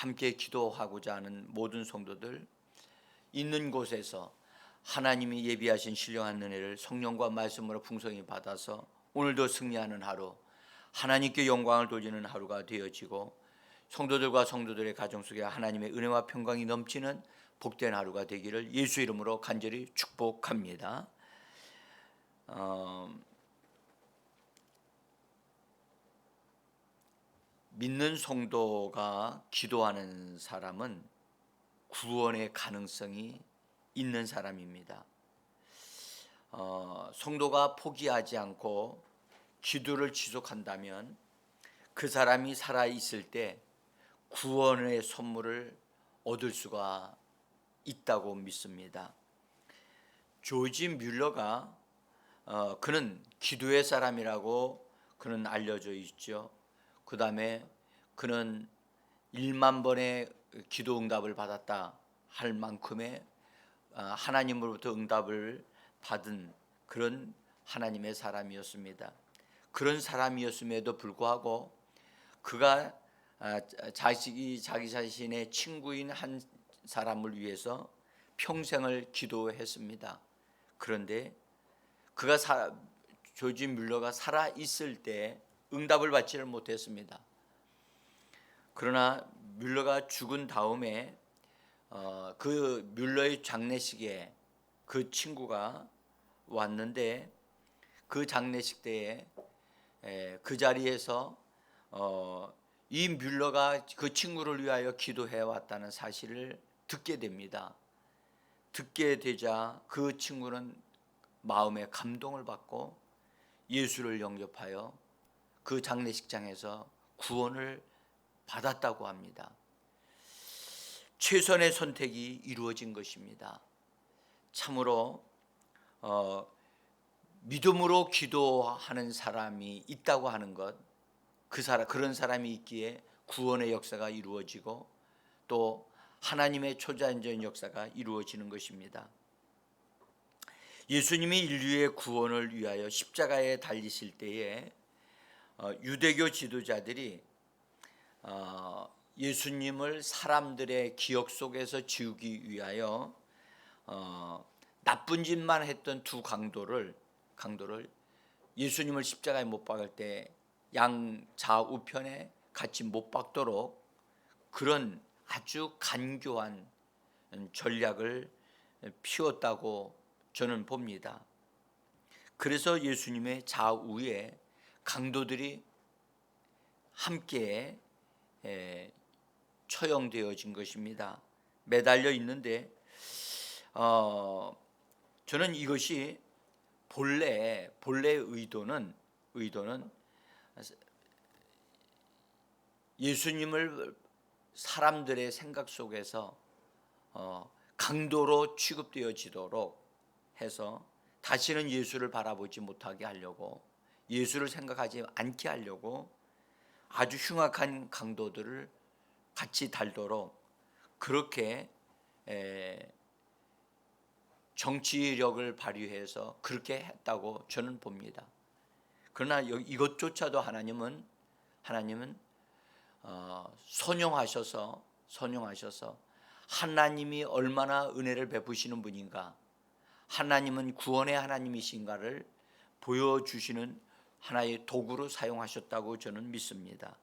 함께 기도하고자 하는 모든 성도들, 있는 곳에서 하나님이 예비하신 신령한 은혜를 성령과 말씀으로 풍성히 받아서 오늘도 승리하는 하루, 하나님께 영광을 돌리는 하루가 되어지고 성도들과 성도들의 가정 속에 하나님의 은혜와 평강이 넘치는 복된 하루가 되기를 예수 이름으로 간절히 축복합니다. 믿는 성도가 기도하는 사람은 구원의 가능성이 있는 사람입니다. 성도가 포기하지 않고 기도를 지속한다면 그 사람이 살아있을 때 구원의 선물을 얻을 수가 있다고 믿습니다. 조지 뮬러가 그는 기도의 사람이라고 그는 알려져 있죠. 그 다음에 그는 1만 번의 기도 응답을 받았다 할 만큼의 하나님으로부터 응답을 받은 그런 하나님의 사람이었습니다. 그런 사람이었음에도 불구하고 그가 자기 자신의 친구인 한 사람을 위해서 평생을 기도했습니다. 그런데 그가 조지 뮬러가 살아 있을 때 응답을 받지를 못했습니다. 그러나 뮬러가 죽은 다음에 그 뮬러의 장례식에 그 친구가 왔는데 그 장례식 때에 그 자리에서 이 뮬러가 그 친구를 위하여 기도해 왔다는 사실을 듣게 됩니다. 듣게 되자 그 친구는 마음에 감동을 받고 예수를 영접하여 그 장례식장에서 구원을 받았다고 합니다. 최선의 선택이 이루어진 것입니다. 참으로 믿음으로 기도하는 사람이 있다고 하는 것, 그런 사람이 있기에 구원의 역사가 이루어지고 또 하나님의 초자연적인 역사가 이루어지는 것입니다. 예수님이 인류의 구원을 위하여 십자가에 달리실 때에 유대교 지도자들이 예수님을 사람들의 기억 속에서 지우기 위하여 나쁜 짓만 했던 두 강도를 예수님을 십자가에 못 박을 때 양 좌우편에 같이 못 박도록 그런 아주 간교한 전략을 피웠다고 저는 봅니다. 그래서 예수님의 좌우에 강도들이 함께 처형되어진 것입니다. 매달려 있는데 저는 이것이 본래 의도는 예수님을 사람들의 생각 속에서 강도로 취급되어지도록 해서 다시는 예수를 바라보지 못하게 하려고, 예수를 생각하지 않게 하려고 아주 흉악한 강도들을 같이 달도록 그렇게 정치력을 발휘해서 그렇게 했다고 저는 봅니다. 그러나 이것조차도 하나님은 선용하셔서 하나님이 얼마나 은혜를 베푸시는 분인가, 하나님은 구원의 하나님이신가를 보여주시는 하나의 도구로 사용하셨다고 저는 믿습니다.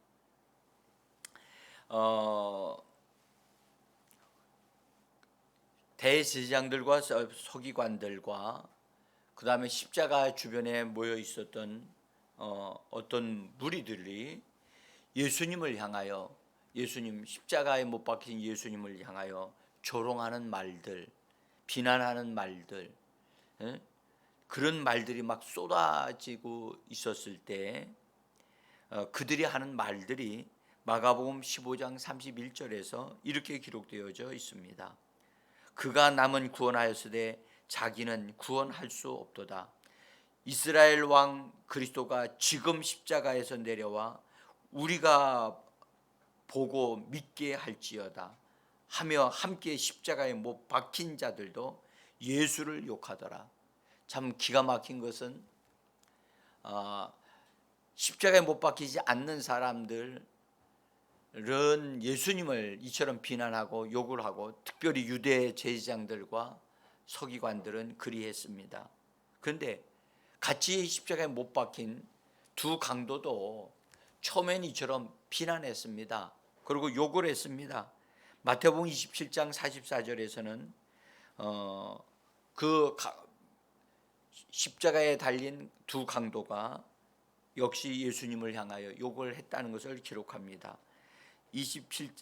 대제사장들과 서기관들과 그 다음에 십자가 주변에 모여 있었던 어떤 무리들이 예수님을 향하여, 예수님 십자가에 못 박힌 예수님을 향하여 조롱하는 말들, 비난하는 말들, 그런 말들이 막 쏟아지고 있었을 때 그들이 하는 말들이 마가복음 15장 31절에서 이렇게 기록되어져 있습니다. 그가 남은 구원하였으되 자기는 구원할 수 없도다. 이스라엘 왕 그리스도가 지금 십자가에서 내려와 우리가 보고 믿게 할지어다 하며 함께 십자가에 못 박힌 자들도 예수를 욕하더라. 참 기가 막힌 것은 십자가에 못 박히지 않는 사람들, 예수님을 이처럼 비난하고 욕을 하고 특별히 유대 제사장들과 서기관들은 그리했습니다. 그런데 같이 십자가에 못 박힌 두 강도도 처음엔 이처럼 비난했습니다. 그리고 욕을 했습니다. 마태복음 27장 44절에서는 그 십자가에 달린 두 강도가 역시 예수님을 향하여 욕을 했다는 것을 기록합니다.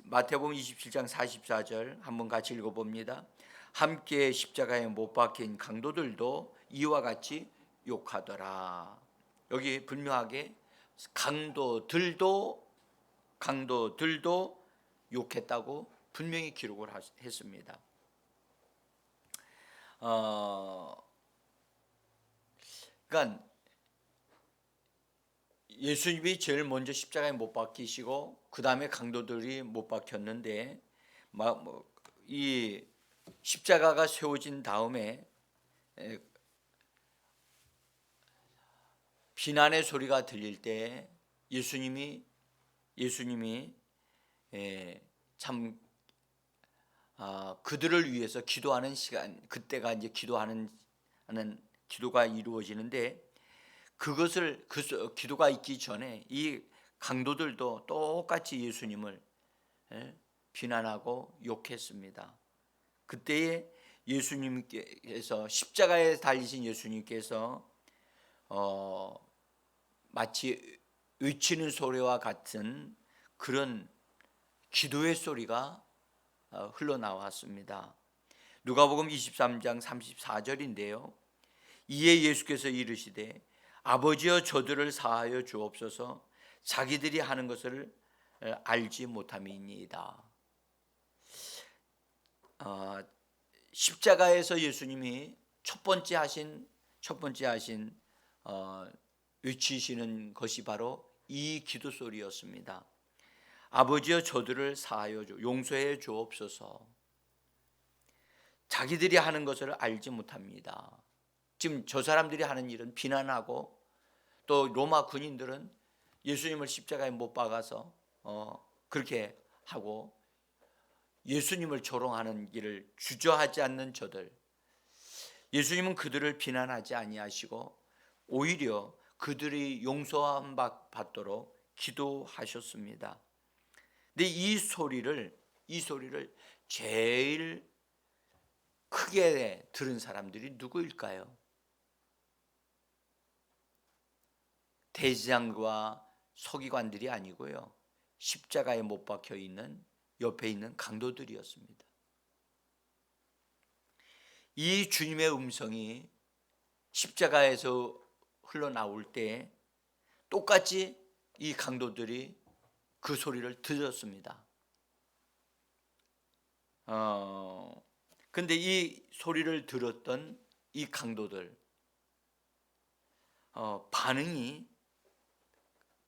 마태복음 27장 44절 한번 같이 읽어봅니다. 함께 십자가에 못 박힌 강도들도 이와 같이 욕하더라. 여기 분명하게 강도들도 욕했다고 분명히 기록을 했습니다. 그러니까 예수님이 제일 먼저 십자가에 못 박히시고 그 다음에 강도들이 못 박혔는데 이 십자가가 세워진 다음에 비난의 소리가 들릴 때 예수님이 참 그들을 위해서 기도하는 시간, 그때가 이제 기도가 이루어지는데 그것을 그 기도가 있기 전에 이 강도들도 똑같이 예수님을 비난하고 욕했습니다. 그때에 예수님께서 십자가에 달리신 예수님께서 마치 외치는 소리와 같은 그런 기도의 소리가 흘러나왔습니다. 누가복음 23장 34절인데요. 이에 예수께서 이르시되 아버지여 저들을 사하여 주옵소서 자기들이 하는 것을 알지 못함이니이다. 십자가에서 예수님이 첫 번째 하신 외치시는 것이 바로 이 기도 소리였습니다. 아버지여 저들을 사하여 용서해 주옵소서 자기들이 하는 것을 알지 못합니다. 지금 저 사람들이 하는 일은 비난하고 또 로마 군인들은 예수님을 십자가에 못 박아서 그렇게 하고 예수님을 조롱하는 길을 주저하지 않는 저들, 예수님은 그들을 비난하지 아니하시고 오히려 그들이 용서함 받도록 기도하셨습니다. 근데 이 소리를 제일 크게 들은 사람들이 누구일까요? 대제사장과 서기관들이 아니고요, 십자가에 못 박혀 있는 옆에 있는 강도들이었습니다. 이 주님의 음성이 십자가에서 흘러나올 때 똑같이 이 강도들이 그 소리를 들었습니다. 근데 이 소리를 들었던 이 강도들 반응이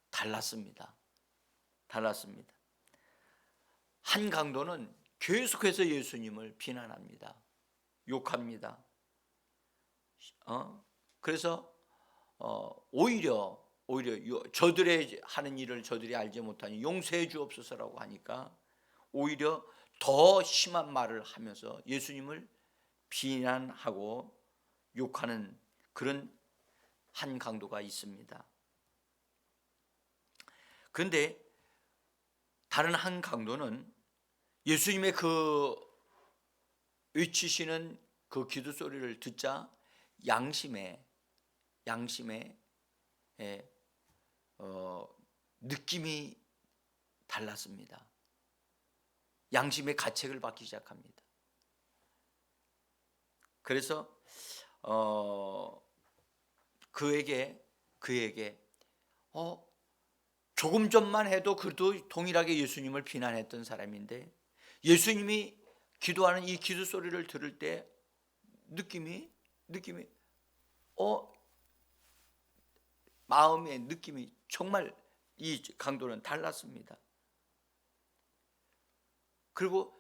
달랐습니다. 한 강도는 계속해서 예수님을 비난합니다. 욕합니다. 그래서 오히려 저들의 하는 일을 저들이 알지 못하니 용서해 주옵소서라고 하니까 오히려 더 심한 말을 하면서 예수님을 비난하고 욕하는 그런 한 강도가 있습니다. 그런데 다른 한 강도는 예수님의 그 외치시는 그 기도 소리를 듣자 양심에 느낌이 달랐습니다. 양심의 가책을 받기 시작합니다. 그래서 그에게 조금 전만 해도 그도 동일하게 예수님을 비난했던 사람인데 예수님이 기도하는 이 기도 소리를 들을 때 느낌이 마음의 느낌이 정말 이 강도는 달랐습니다. 그리고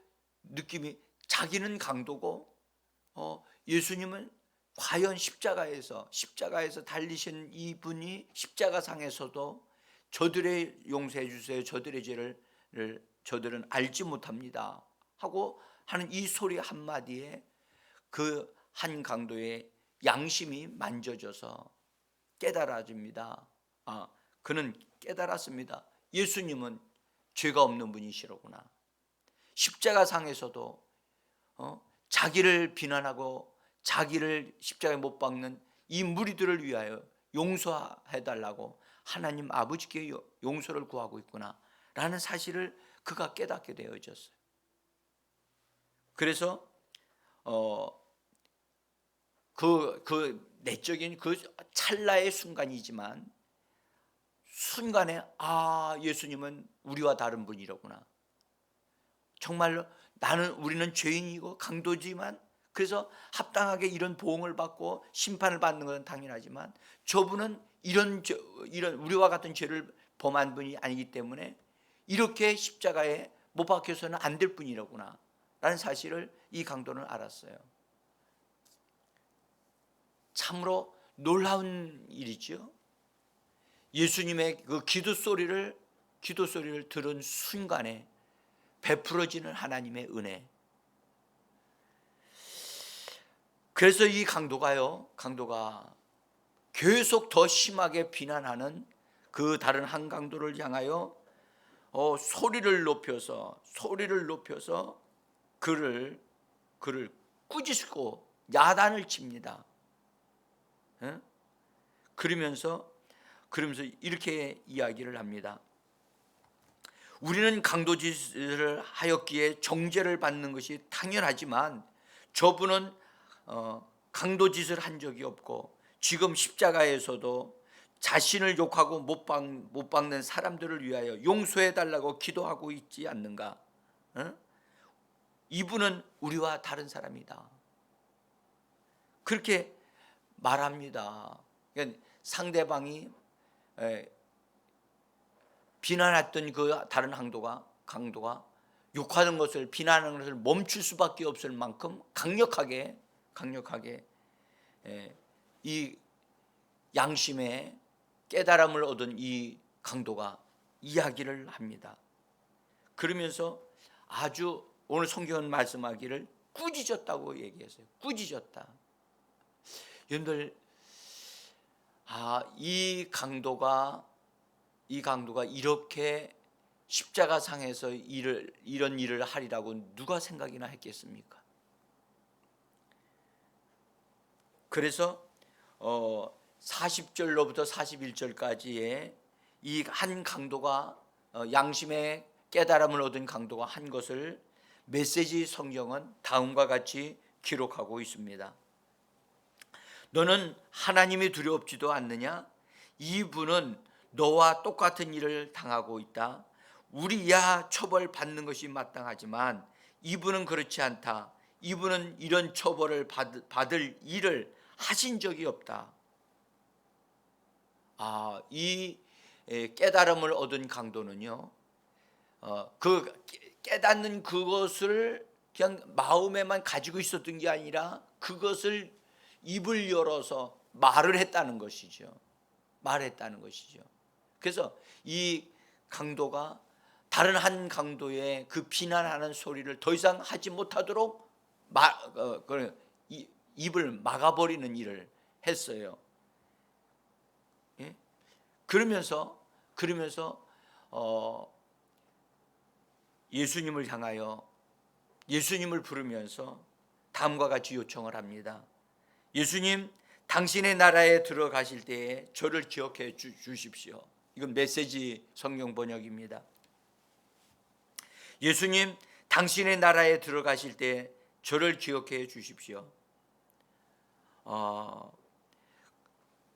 느낌이 자기는 강도고 예수님은 과연 십자가에서 달리신 이분이 십자가상에서도 저들의 용서해 주세요, 저들의 죄를 저들은 알지 못합니다 하고 하는 이 소리 한마디에 그 한 강도의 양심이 만져져서 깨달아집니다. 그는 깨달았습니다. 예수님은 죄가 없는 분이시로구나. 십자가상에서도 자기를 비난하고 자기를 십자가에 못 박는 이 무리들을 위하여 용서해달라고 하나님 아버지께 용서를 구하고 있구나 라는 사실을 그가 깨닫게 되어졌어요. 그래서 그 내적인 그 찰나의 순간이지만 순간에 예수님은 우리와 다른 분이로구나. 정말로 우리는 죄인이고 강도지만 그래서 합당하게 이런 보응을 받고 심판을 받는 것은 당연하지만 저분은 이런 우리와 같은 죄를 범한 분이 아니기 때문에 이렇게 십자가에 못 박혀서는 안 될 분이로구나 라는 사실을 이 강도는 알았어요. 참으로 놀라운 일이죠. 예수님의 그 기도 소리를 들은 순간에 베풀어지는 하나님의 은혜. 그래서 이 강도가 계속 더 심하게 비난하는 그 다른 한 강도를 향하여 소리를 높여서 그를 꾸짖고 야단을 칩니다. 그러면서 이렇게 이야기를 합니다. 우리는 강도짓을 하였기에 정죄를 받는 것이 당연하지만 저분은 강도짓을 한 적이 없고 지금 십자가에서도 자신을 욕하고 못 박는 사람들을 위하여 용서해 달라고 기도하고 있지 않는가? 이분은 우리와 다른 사람이다. 그렇게 말합니다. 그러니까 상대방이 비난했던 그 다른 강도가 욕하는 것을 비난하는 것을 멈출 수밖에 없을 만큼 강력하게 이 양심의 깨달음을 얻은 이 강도가 이야기를 합니다. 그러면서 아주 오늘 성경은 말씀하기를 꾸짖었다고 얘기했어요. 꾸짖었다. 여러분들 이 강도가 이렇게 십자가상에서 이런 일을 하리라고 누가 생각이나 했겠습니까? 그래서 40절로부터 41절까지의 이 한 강도가 양심의 깨달음을 얻은 강도가 한 것을 메시지 성경은 다음과 같이 기록하고 있습니다. 너는 하나님이 두렵지도 않느냐? 이분은 너와 똑같은 일을 당하고 있다. 우리야 처벌받는 것이 마땅하지만 이분은 그렇지 않다. 이분은 이런 처벌을 받을 일을 하신 적이 없다. 이 깨달음을 얻은 강도는요, 그 깨닫는 그것을 그냥 마음에만 가지고 있었던 게 아니라 그것을 입을 열어서 말을 했다는 것이죠. 그래서 이 강도가 다른 한 강도의 그 비난하는 소리를 더 이상 하지 못하도록 입을 막아버리는 일을 했어요. 예? 그러면서 예수님을 향하여 예수님을 부르면서 다음과 같이 요청을 합니다. 예수님, 당신의 나라에 들어가실 때에 저를 기억해 주십시오. 이건 메시지 성경 번역입니다. 예수님, 당신의 나라에 들어가실 때 저를 기억해 주십시오.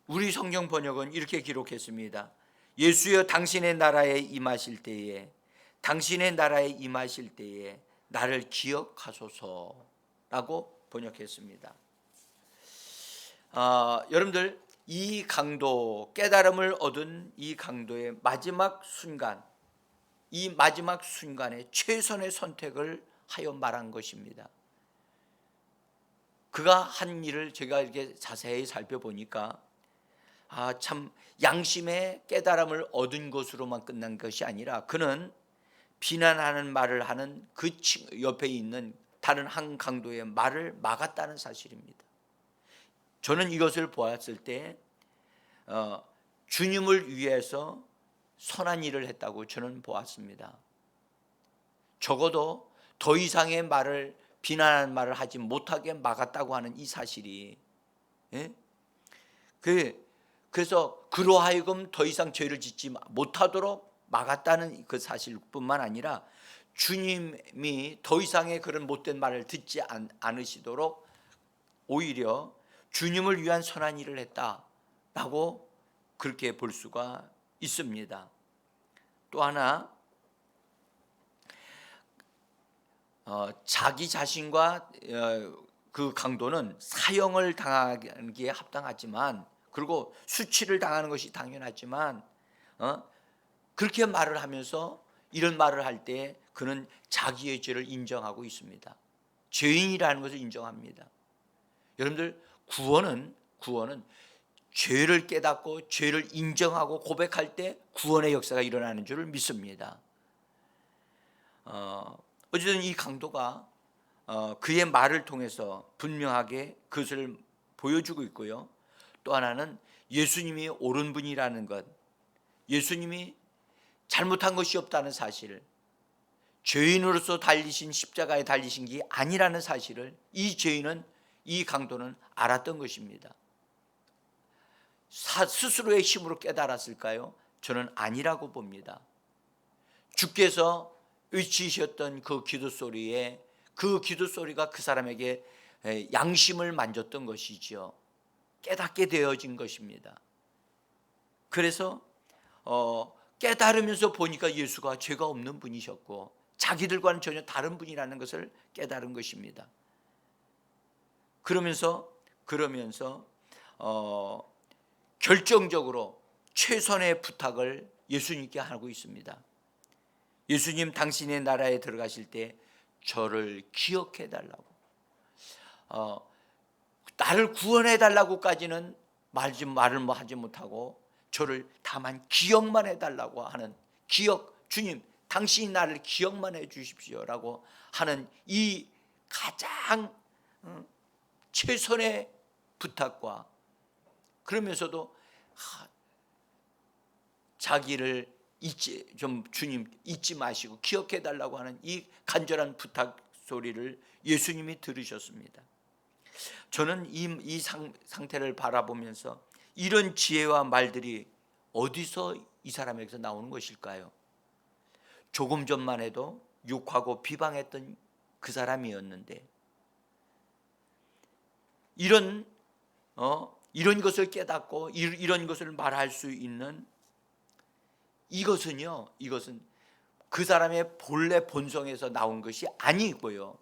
우리 성경 번역은 이렇게 기록했습니다. 예수여, 당신의 나라에 임하실 때에 나를 기억하소서라고 번역했습니다. 여러분들, 이 강도, 깨달음을 얻은 이 강도의 마지막 순간에 최선의 선택을 하여 말한 것입니다. 그가 한 일을 제가 이렇게 자세히 살펴보니까 참 양심의 깨달음을 얻은 것으로만 끝난 것이 아니라 그는 비난하는 말을 하는 그 옆에 있는 다른 한 강도의 말을 막았다는 사실입니다. 저는 이것을 보았을 때 주님을 위해서 선한 일을 했다고 저는 보았습니다. 적어도 더 이상의 말을, 비난하는 말을 하지 못하게 막았다고 하는 이 사실이, 그래서 그로 하여금 더 이상 죄를 짓지 못하도록 막았다는 그 사실뿐만 아니라 주님이 더 이상의 그런 못된 말을 듣지 않으시도록 오히려 주님을 위한 선한 일을 했다라고 그렇게 볼 수가 있습니다. 또 하나, 자기 자신과 그 강도는 사형을 당하기에 합당하지만, 그리고 수치를 당하는 것이 당연하지만, 그렇게 말을 하면서 이런 말을 할 때 그는 자기의 죄를 인정하고 있습니다. 죄인이라는 것을 인정합니다. 여러분들, 구원은 죄를 깨닫고 죄를 인정하고 고백할 때 구원의 역사가 일어나는 줄을 믿습니다. 어쨌든 이 강도가 그의 말을 통해서 분명하게 그것을 보여주고 있고요. 또 하나는 예수님이 옳은 분이라는 것, 예수님이 잘못한 것이 없다는 사실을, 죄인으로서 달리신 십자가에 달리신 게 아니라는 사실을 이 죄인은, 이 강도는 알았던 것입니다. 스스로의 힘으로 깨달았을까요? 저는 아니라고 봅니다. 주께서 외치셨던 그 기도 소리에, 그 기도 소리가 그 사람에게 양심을 만졌던 것이죠. 깨닫게 되어진 것입니다. 그래서 깨달으면서 보니까 예수가 죄가 없는 분이셨고 자기들과는 전혀 다른 분이라는 것을 깨달은 것입니다. 그러면서 결정적으로 최선의 부탁을 예수님께 하고 있습니다. 예수님, 당신의 나라에 들어가실 때 저를 기억해 달라고, 나를 구원해 달라고까지는 말을 하지 못하고 저를 다만 기억만 해달라고 하는, 주님 당신이 나를 기억만 해 주십시오라고 하는 이 가장 최선의 부탁과, 그러면서도 자기를 주님 잊지 마시고 기억해 달라고 하는 이 간절한 부탁 소리를 예수님이 들으셨습니다. 저는 이 상태를 바라보면서 이런 지혜와 말들이 어디서 이 사람에게서 나오는 것일까요? 조금 전만 해도 욕하고 비방했던 그 사람이었는데 이런 것을 깨닫고 이런 것을 말할 수 있는 이것은 그 사람의 본래 본성에서 나온 것이 아니고요.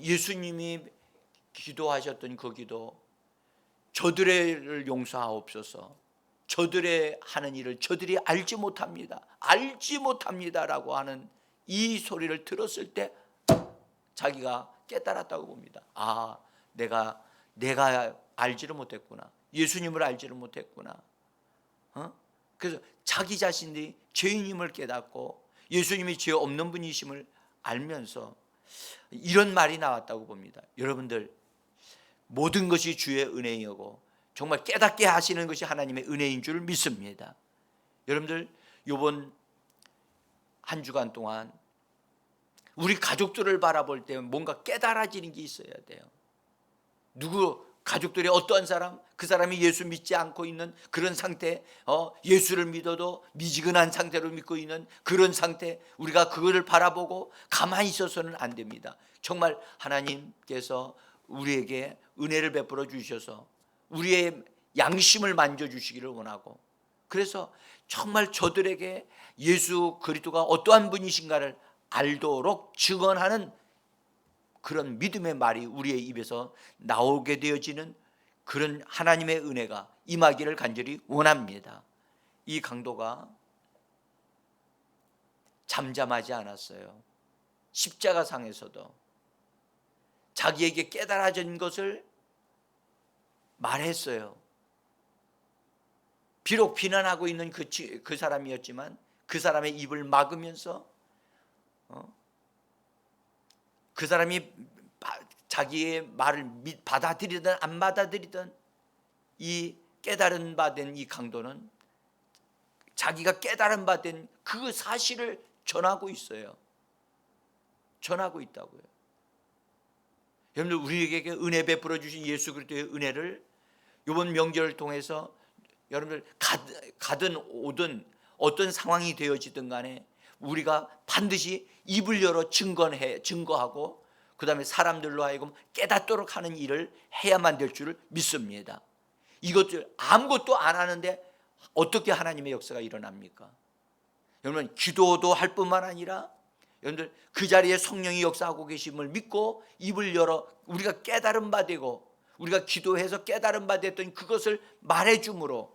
예수님이 기도하셨던 그 기도, 저들을 용서하옵소서, 저들의 하는 일을 저들이 알지 못합니다라고 하는 이 소리를 들었을 때 자기가 깨달았다고 봅니다. 내가 알지를 못했구나, 예수님을 알지를 못했구나. 그래서 자기 자신이 죄인임을 깨닫고 예수님이 죄 없는 분이심을 알면서 이런 말이 나왔다고 봅니다. 여러분들, 모든 것이 주의 은혜이고 정말 깨닫게 하시는 것이 하나님의 은혜인 줄 믿습니다. 여러분들, 이번 한 주간 동안 우리 가족들을 바라볼 때 뭔가 깨달아지는 게 있어야 돼요. 가족들이 어떠한 사람, 그 사람이 예수 믿지 않고 있는 그런 상태, 예수를 믿어도 미지근한 상태로 믿고 있는 그런 상태, 우리가 그거를 바라보고 가만히 있어서는 안 됩니다. 정말 하나님께서 우리에게 은혜를 베풀어 주셔서 우리의 양심을 만져주시기를 원하고, 그래서 정말 저들에게 예수 그리스도가 어떠한 분이신가를 알도록 증언하는 그런 믿음의 말이 우리의 입에서 나오게 되어지는 그런 하나님의 은혜가 임하기를 간절히 원합니다. 이 강도가 잠잠하지 않았어요. 십자가상에서도 자기에게 깨달아진 것을 말했어요. 비록 비난하고 있는 그 사람이었지만 그 사람의 입을 막으면서 그 사람이 자기의 말을 받아들이든 안 받아들이든 이 깨달은 바 된 이 강도는 자기가 깨달은 바 된 그 사실을 전하고 있어요. 전하고 있다고요. 여러분들, 우리에게 은혜 베풀어 주신 예수 그리스도의 은혜를 이번 명절을 통해서 여러분들 가든 오든 어떤 상황이 되어지든 간에 우리가 반드시 입을 열어 증거하고 그 다음에 사람들로 하여금 깨닫도록 하는 일을 해야만 될 줄을 믿습니다. 이것들 아무것도 안 하는데 어떻게 하나님의 역사가 일어납니까? 여러분, 기도도 할 뿐만 아니라 여러분들 그 자리에 성령이 역사하고 계심을 믿고 입을 열어 우리가 깨달은 바 되고 우리가 기도해서 깨달은 바 됐던 그것을 말해줌으로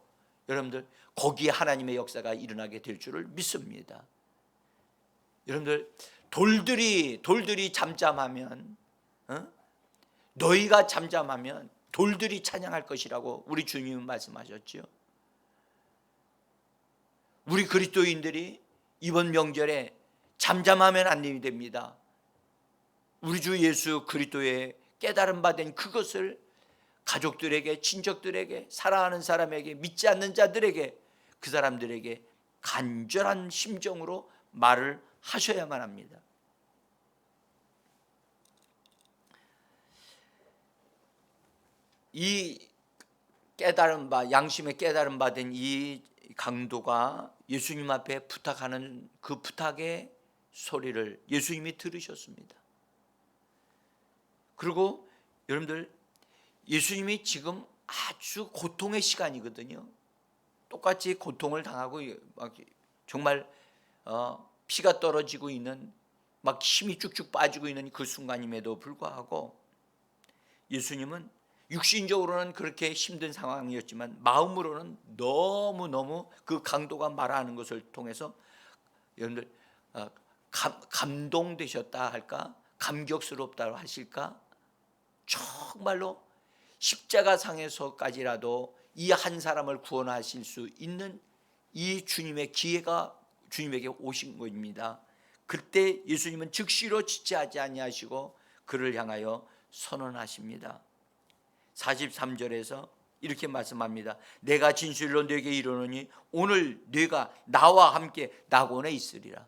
여러분들 거기에 하나님의 역사가 일어나게 될 줄을 믿습니다. 여러분들, 돌들이 잠잠하면 너희가 잠잠하면 돌들이 찬양할 것이라고 우리 주님은 말씀하셨죠. 우리 그리스도인들이 이번 명절에 잠잠하면 안 됩니다. 우리 주 예수 그리스도의 깨달음 받은 그것을 가족들에게, 친척들에게, 사랑하는 사람에게, 믿지 않는 자들에게, 그 사람들에게 간절한 심정으로 말을 하셔야만 합니다. 이 깨달음 바, 양심의 깨달음 받은 이 강도가 예수님 앞에 부탁하는 그 부탁의 소리를 예수님이 들으셨습니다. 그리고 여러분들, 예수님이 지금 아주 고통의 시간이거든요. 똑같이 고통을 당하고 정말 피가 떨어지고 있는, 막 힘이 쭉쭉 빠지고 있는 그 순간임에도 불구하고 예수님은 육신적으로는 그렇게 힘든 상황이었지만 마음으로는 너무너무 그 강도가 말하는 것을 통해서 여러분들 감동되셨다 할까, 감격스럽다 하실까, 정말로 십자가상에서까지라도 이 한 사람을 구원하실 수 있는 이 주님의 기회가 주님에게 오신 것입니다. 그때 예수님은 즉시로 지체하지 아니하시고 그를 향하여 선언하십니다. 43절에서 이렇게 말씀합니다. 내가 진실로 네게 이르노니 오늘 네가 나와 함께 낙원에 있으리라.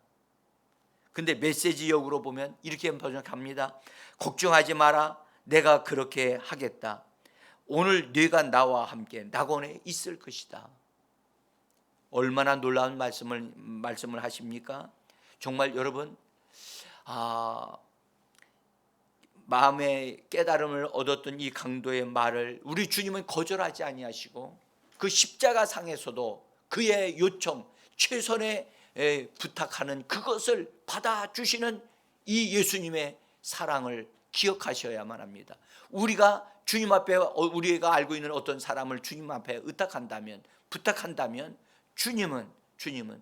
근데 메시지역으로 보면 이렇게 번역합니다. 걱정하지 마라, 내가 그렇게 하겠다. 오늘 네가 나와 함께 낙원에 있을 것이다. 얼마나 놀라운 말씀을 하십니까? 정말 여러분, 마음의 깨달음을 얻었던 이 강도의 말을 우리 주님은 거절하지 아니하시고 그 십자가상에서도 그의 요청, 최선의 부탁하는 그것을 받아주시는 이 예수님의 사랑을 기억하셔야만 합니다. 우리가 주님 앞에, 우리가 알고 있는 어떤 사람을 주님 앞에 부탁한다면 주님은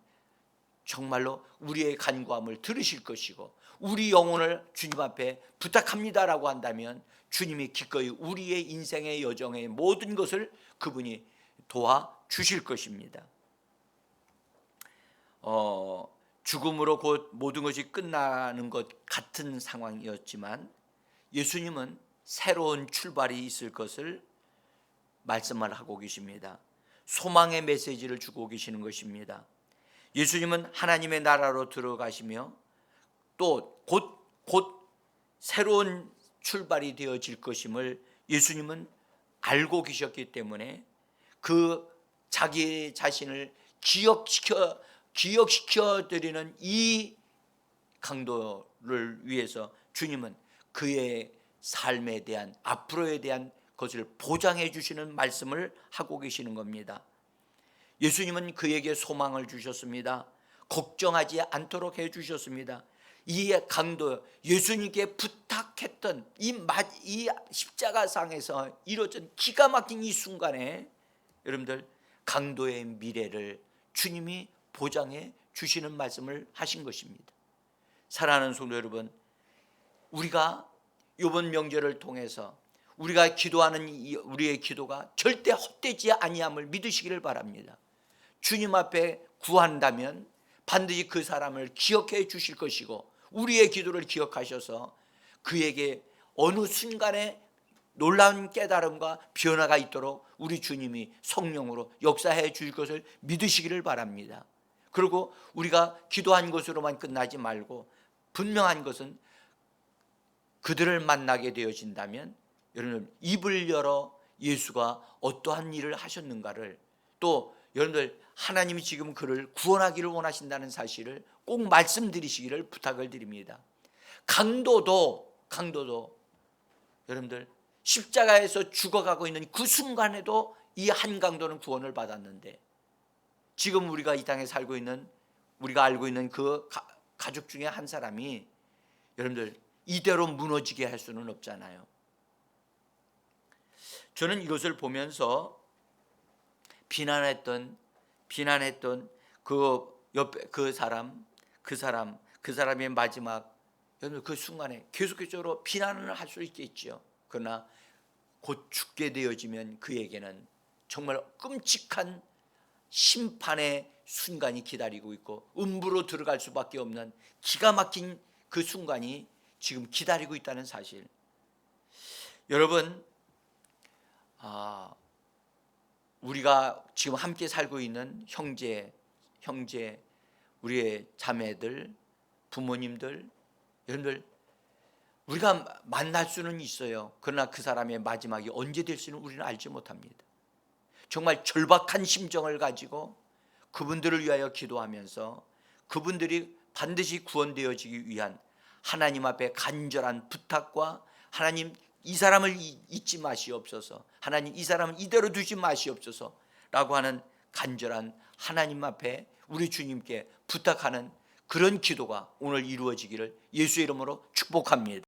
정말로 우리의 간구함을 들으실 것이고, 우리 영혼을 주님 앞에 부탁합니다라고 한다면 주님이 기꺼이 우리의 인생의 여정의 모든 것을 그분이 도와주실 것입니다. 죽음으로 곧 모든 것이 끝나는 것 같은 상황이었지만 예수님은 새로운 출발이 있을 것을 말씀을 하고 계십니다. 소망의 메시지를 주고 계시는 것입니다. 예수님은 하나님의 나라로 들어가시며 또 곧 새로운 출발이 되어질 것임을 예수님은 알고 계셨기 때문에 그 자기 자신을 기억시켜 드리는 이 강도를 위해서 주님은 그의 삶에 대한, 앞으로에 대한 것을 보장해 주시는 말씀을 하고 계시는 겁니다. 예수님은 그에게 소망을 주셨습니다. 걱정하지 않도록 해 주셨습니다. 이 강도, 예수님께 부탁했던 이 십자가상에서 이루어진 기가 막힌 이 순간에 여러분들 강도의 미래를 주님이 보장해 주시는 말씀을 하신 것입니다. 사랑하는 성도 여러분, 우리가 이번 명절을 통해서 우리가 기도하는 우리의 기도가 절대 헛되지 아니함을 믿으시기를 바랍니다. 주님 앞에 구한다면 반드시 그 사람을 기억해 주실 것이고 우리의 기도를 기억하셔서 그에게 어느 순간에 놀라운 깨달음과 변화가 있도록 우리 주님이 성령으로 역사해 주실 것을 믿으시기를 바랍니다. 그리고 우리가 기도한 것으로만 끝나지 말고 분명한 것은 그들을 만나게 되어진다면 여러분 입을 열어 예수가 어떠한 일을 하셨는가를, 또 여러분들 하나님이 지금 그를 구원하기를 원하신다는 사실을 꼭 말씀드리시기를 부탁을 드립니다. 강도도 여러분들 십자가에서 죽어가고 있는 그 순간에도 이 한 강도는 구원을 받았는데, 지금 우리가 이 땅에 살고 있는, 우리가 알고 있는 그 가족 중에 한 사람이 여러분들 이대로 무너지게 할 수는 없잖아요. 저는 이것을 보면서 비난했던 그 옆에 그 사람의 마지막, 여러분 그 순간에 계속적으로 비난을 할 수 있겠죠. 그러나 곧 죽게 되어지면 그에게는 정말 끔찍한 심판의 순간이 기다리고 있고 음부로 들어갈 수밖에 없는 기가 막힌 그 순간이 지금 기다리고 있다는 사실. 여러분, 우리가 지금 함께 살고 있는 형제, 우리의 자매들, 부모님들, 여러분들 우리가 만날 수는 있어요. 그러나 그 사람의 마지막이 언제 될지는 우리는 알지 못합니다. 정말 절박한 심정을 가지고 그분들을 위하여 기도하면서 그분들이 반드시 구원되어지기 위한 하나님 앞에 간절한 부탁과, 하나님 이 사람을 잊지 마시옵소서, 하나님 이 사람을 이대로 두지 마시옵소서 라고 하는 간절한 하나님 앞에 우리 주님께 부탁하는 그런 기도가 오늘 이루어지기를 예수의 이름으로 축복합니다.